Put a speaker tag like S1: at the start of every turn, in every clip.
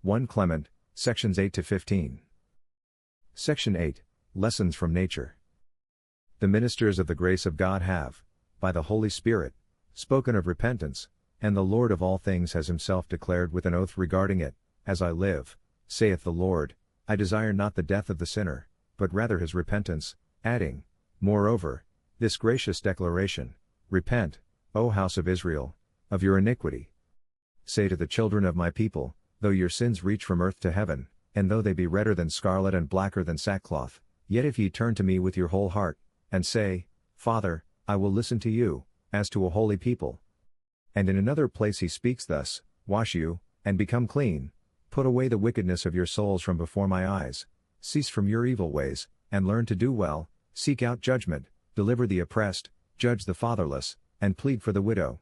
S1: 1 Clement, sections 8 to 15. Section 8, Lessons from Nature. The ministers of the grace of God have, by the Holy Spirit, spoken of repentance, and the Lord of all things has himself declared with an oath regarding it, As I live, saith the Lord, I desire not the death of the sinner, but rather his repentance, adding, moreover, this gracious declaration, Repent, O house of Israel, of your iniquity. Say to the children of my people, though your sins reach from earth to heaven, and though they be redder than scarlet and blacker than sackcloth, yet if ye turn to me with your whole heart, and say, Father, I will listen to you, as to a holy people. And in another place he speaks thus, Wash you, and become clean, put away the wickedness of your souls from before my eyes, cease from your evil ways, and learn to do well, seek out judgment, deliver the oppressed, judge the fatherless, and plead for the widow.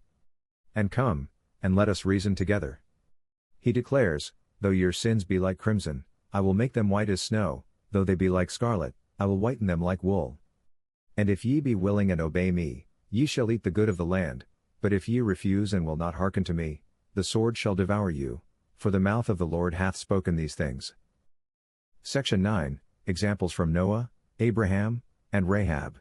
S1: And come, and let us reason together. He declares, though your sins be like crimson, I will make them white as snow, though they be like scarlet, I will whiten them like wool. And if ye be willing and obey me, ye shall eat the good of the land, but if ye refuse and will not hearken to me, the sword shall devour you, for the mouth of the Lord hath spoken these things. Section 9, Examples from Noah, Abraham, and Rahab.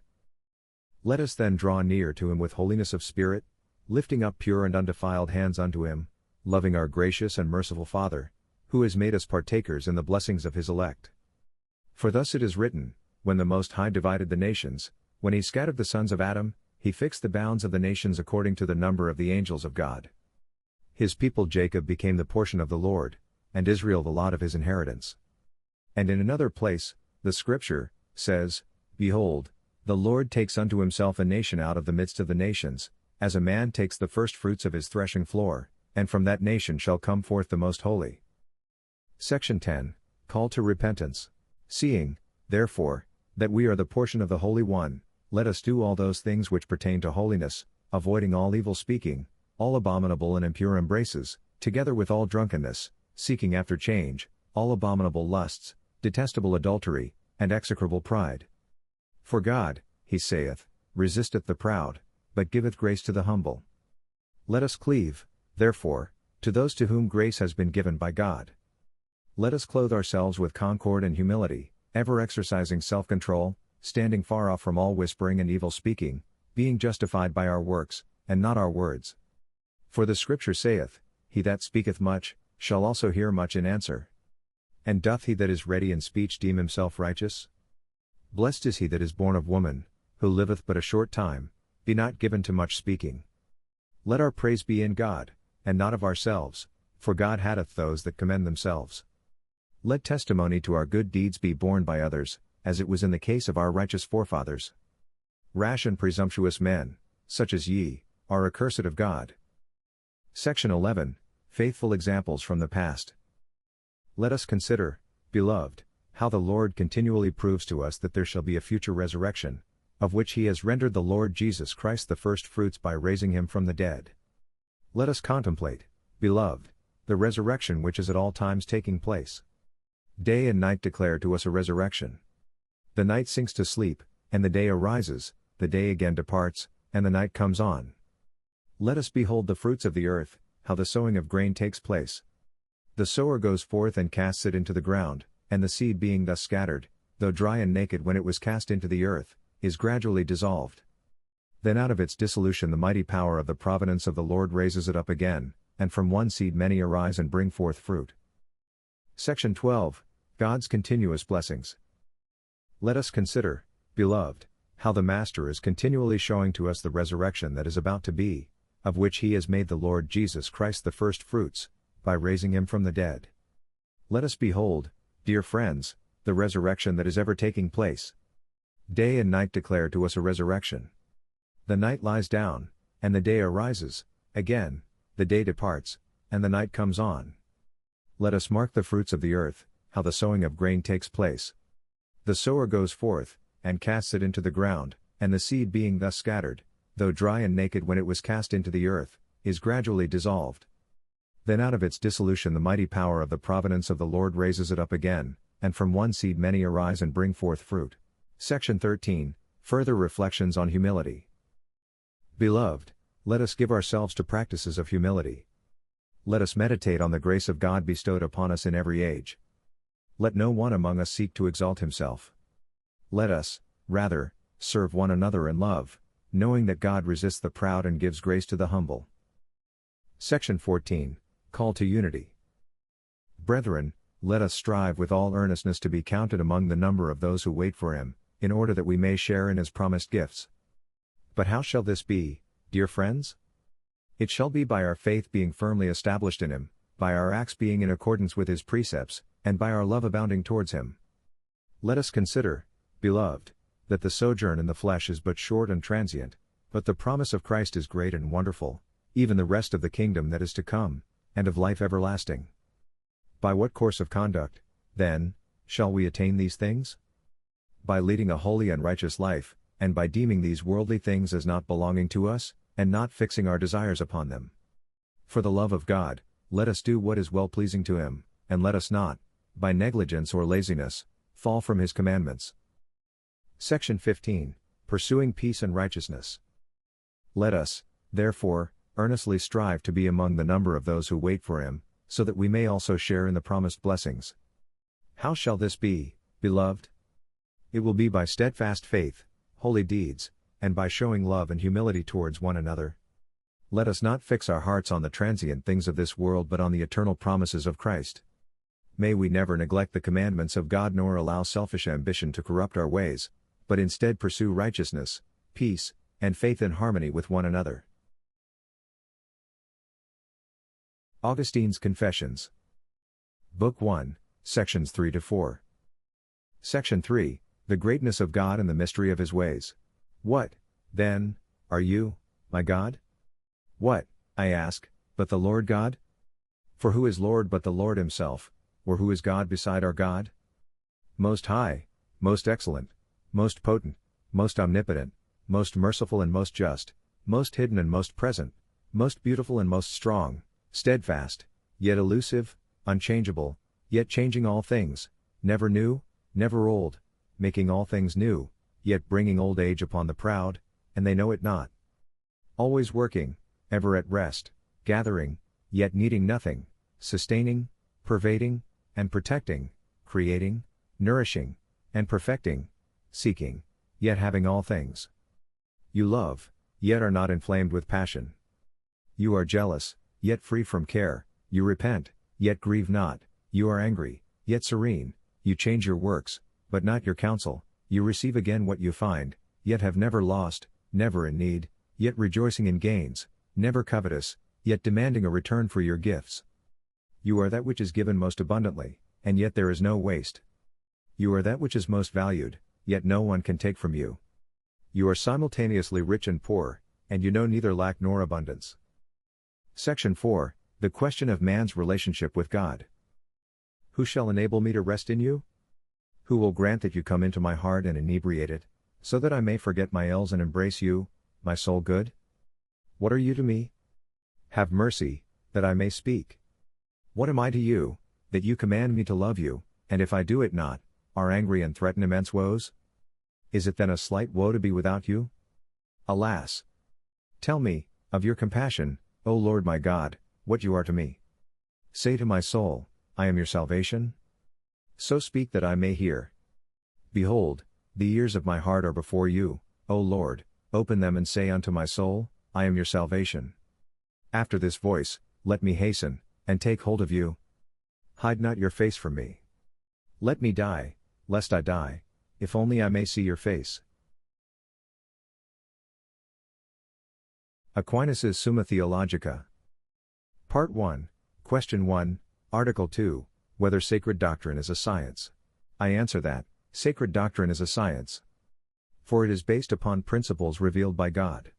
S1: Let us then draw near to him with holiness of spirit, lifting up pure and undefiled hands unto him, loving our gracious and merciful Father, who has made us partakers in the blessings of his elect. For thus it is written, when the Most High divided the nations, when he scattered the sons of Adam, he fixed the bounds of the nations according to the number of the angels of God. His people Jacob became the portion of the Lord, and Israel the lot of his inheritance. And in another place, the Scripture says, Behold, the Lord takes unto himself a nation out of the midst of the nations, as a man takes the firstfruits of his threshing floor, and from that nation shall come forth the most holy. Section 10, Call to Repentance. Seeing, therefore, that we are the portion of the Holy One, let us do all those things which pertain to holiness, avoiding all evil speaking, all abominable and impure embraces, together with all drunkenness, seeking after change, all abominable lusts, detestable adultery, and execrable pride. For God, he saith, resisteth the proud, but giveth grace to the humble. Let us cleave, therefore, to those to whom grace has been given by God. Let us clothe ourselves with concord and humility, ever exercising self-control, standing far off from all whispering and evil speaking, being justified by our works, and not our words. For the Scripture saith, He that speaketh much, shall also hear much in answer. And doth he that is ready in speech deem himself righteous? Blessed is he that is born of woman, who liveth but a short time, be not given to much speaking. Let our praise be in God, and not of ourselves, for God hateth those that commend themselves. Let testimony to our good deeds be borne by others, as it was in the case of our righteous forefathers. Rash and presumptuous men, such as ye, are accursed of God. Section 11, Faithful Examples from the Past. Let us consider, beloved, how the Lord continually proves to us that there shall be a future resurrection, of which he has rendered the Lord Jesus Christ the firstfruits by raising him from the dead. Let us contemplate, beloved, the resurrection which is at all times taking place. Day and night declare to us a resurrection. The night sinks to sleep, and the day arises, the day again departs, and the night comes on. Let us behold the fruits of the earth, how the sowing of grain takes place. The sower goes forth and casts it into the ground, and the seed being thus scattered, though dry and naked when it was cast into the earth, is gradually dissolved. Then out of its dissolution the mighty power of the providence of the Lord raises it up again, and from one seed many arise and bring forth fruit. Section 12, God's Continuous Blessings. Let us consider, beloved, how the Master is continually showing to us the resurrection that is about to be, of which he has made the Lord Jesus Christ the firstfruits, by raising him from the dead. Let us behold, dear friends, the resurrection that is ever taking place. Day and night declare to us a resurrection. The night lies down, and the day arises, again, the day departs, and the night comes on. Let us mark the fruits of the earth, how the sowing of grain takes place. The sower goes forth, and casts it into the ground, and the seed being thus scattered, though dry and naked when it was cast into the earth, is gradually dissolved. Then out of its dissolution the mighty power of the providence of the Lord raises it up again, and from one seed many arise and bring forth fruit. Section 13, Further Reflections on Humility. Beloved, let us give ourselves to practices of humility. Let us meditate on the grace of God bestowed upon us in every age. Let no one among us seek to exalt himself. Let us, rather, serve one another in love, knowing that God resists the proud and gives grace to the humble. Section 14, Call to Unity. Brethren, let us strive with all earnestness to be counted among the number of those who wait for him, in order that we may share in his promised gifts. But how shall this be, dear friends? It shall be by our faith being firmly established in him, by our acts being in accordance with his precepts, and by our love abounding towards him. Let us consider, beloved, that the sojourn in the flesh is but short and transient, but the promise of Christ is great and wonderful, even the rest of the kingdom that is to come, and of life everlasting. By what course of conduct, then, shall we attain these things? By leading a holy and righteous life, and by deeming these worldly things as not belonging to us, and not fixing our desires upon them. For the love of God, let us do what is well-pleasing to him, and let us not, by negligence or laziness, fall from his commandments. Section 15, Pursuing Peace and Righteousness. Let us, therefore, earnestly strive to be among the number of those who wait for him, so that we may also share in the promised blessings. How shall this be, beloved? It will be by steadfast faith, holy deeds, and by showing love and humility towards one another. Let us not fix our hearts on the transient things of this world but on the eternal promises of Christ. May we never neglect the commandments of God nor allow selfish ambition to corrupt our ways, but instead pursue righteousness, peace, and faith in harmony with one another. Augustine's Confessions. Book 1, Sections 3-4. Section 3, The Greatness of God and the Mystery of His Ways. What, then, are you, my God? What, I ask, but the Lord God? For who is Lord but the Lord himself, or who is God beside our God? Most high, most excellent, most potent, most omnipotent, most merciful and most just, most hidden and most present, most beautiful and most strong, steadfast, yet elusive, unchangeable, yet changing all things, never new, never old, making all things new, yet bringing old age upon the proud, and they know it not. Always working, ever at rest, gathering, yet needing nothing, sustaining, pervading, and protecting, creating, nourishing, and perfecting, seeking, yet having all things. You love, yet are not inflamed with passion. You are jealous, yet free from care, you repent, yet grieve not, you are angry, yet serene, you change your works, but not your counsel, you receive again what you find, yet have never lost, never in need, yet rejoicing in gains, never covetous, yet demanding a return for your gifts. You are that which is given most abundantly, and yet there is no waste. You are that which is most valued, yet no one can take from you. You are simultaneously rich and poor, and you know neither lack nor abundance. Section 4, The Question of Man's Relationship with God. Who shall enable me to rest in you? Who will grant that you come into my heart and inebriate it, so that I may forget my ills and embrace you, my soul good? What are you to me? Have mercy, that I may speak. What am I to you, that you command me to love you, and if I do it not, are angry and threaten immense woes? Is it then a slight woe to be without you? Alas! Tell me, of your compassion, O Lord my God, what you are to me. Say to my soul, I am your salvation. So speak that I may hear. Behold, the ears of my heart are before you, O Lord, open them and say unto my soul, I am your salvation. After this voice, let me hasten, and take hold of you. Hide not your face from me. Let me die, lest I die, if only I may see your face. Aquinas Summa Theologica. Part 1, Question 1, Article 2, Whether Sacred Doctrine is a Science. I answer that, sacred doctrine is a science. For it is based upon principles revealed by God.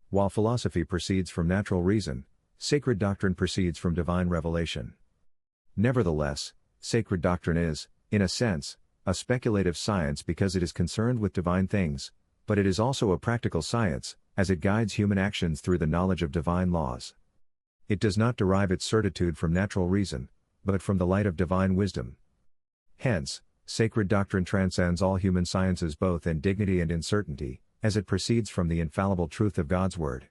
S1: While philosophy proceeds from natural reason, sacred doctrine proceeds from divine revelation. Nevertheless, sacred doctrine is, in a sense, a speculative science because it is concerned with divine things, but it is also a practical science, as it guides human actions through the knowledge of divine laws. It does not derive its certitude from natural reason, but from the light of divine wisdom. Hence, sacred doctrine transcends all human sciences both in dignity and in certainty, as it proceeds from the infallible truth of God's Word.